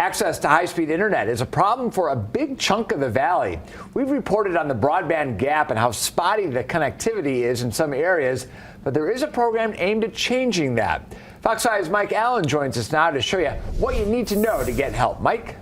Access to high-speed internet is a problem for a big chunk of the valley. We've reported on the broadband gap and how spotty the connectivity is in some areas, but there is a program aimed at changing that. Fox 5's Mike Allen joins us now to show you what you need to know to get help. Mike?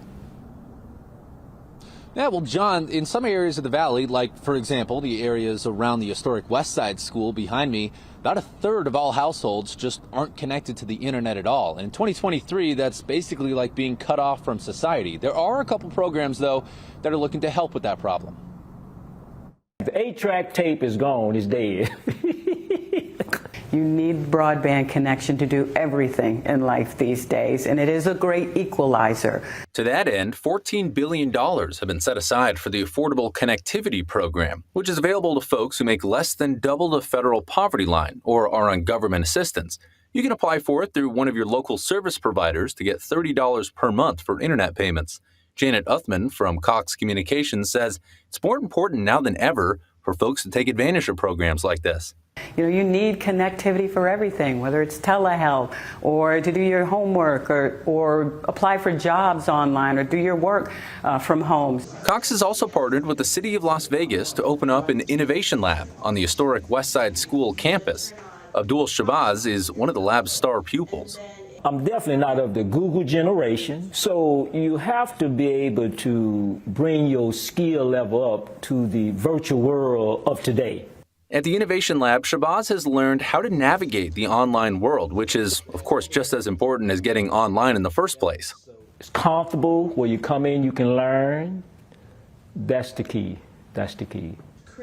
Yeah, well, John, in some areas of the valley, like, for example, the areas around the historic West Side School behind me, about a third of all households just aren't connected to the internet at all. And in 2023, that's basically like being cut off from society. There are a couple programs, though, that are looking to help with that problem. The 8-track tape is gone, it's dead. You need broadband connection to do everything in life these days, and it is a great equalizer. To that end, $14 billion have been set aside for the Affordable Connectivity Program, which is available to folks who make less than double the federal poverty line or are on government assistance. You can apply for it through one of your local service providers to get $30 per month for internet payments. Janet Uthman from Cox Communications says it's more important now than ever for folks to take advantage of programs like this. You know, you need connectivity for everything, whether it's telehealth or to do your homework or apply for jobs online or do your work from home. Cox has also partnered with the City of Las Vegas to open up an innovation lab on the historic West Side School campus. Abdul Shabazz is one of the lab's star pupils. I'm definitely not of the Google generation, so you have to be able to bring your skill level up to the virtual world of today. At the Innovation Lab, Shabazz has learned how to navigate the online world, which is, of course, just as important as getting online in the first place. It's comfortable, where you come in, you can learn. That's the key. That's the key.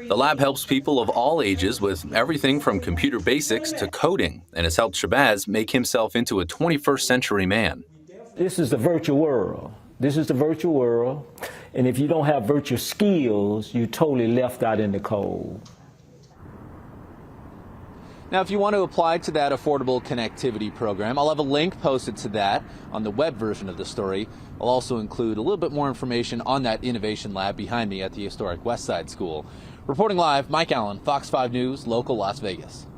The lab helps people of all ages with everything from computer basics to coding, and has helped Shabazz make himself into a 21st century man. This is the virtual world. This is the virtual world. And if you don't have virtual skills, you're totally left out in the cold. Now, if you want to apply to that Affordable Connectivity Program, I'll have a link posted to that on the web version of the story. I'll also include a little bit more information on that innovation lab behind me at the historic West Side School. Reporting live, Mike Allen, Fox 5 News, local Las Vegas.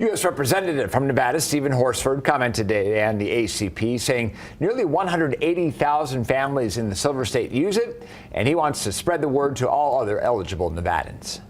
U.S. Representative from Nevada Stephen Horsford commented today on the ACP, saying nearly 180,000 families in the Silver State use it, and he wants to spread the word to all other eligible Nevadans.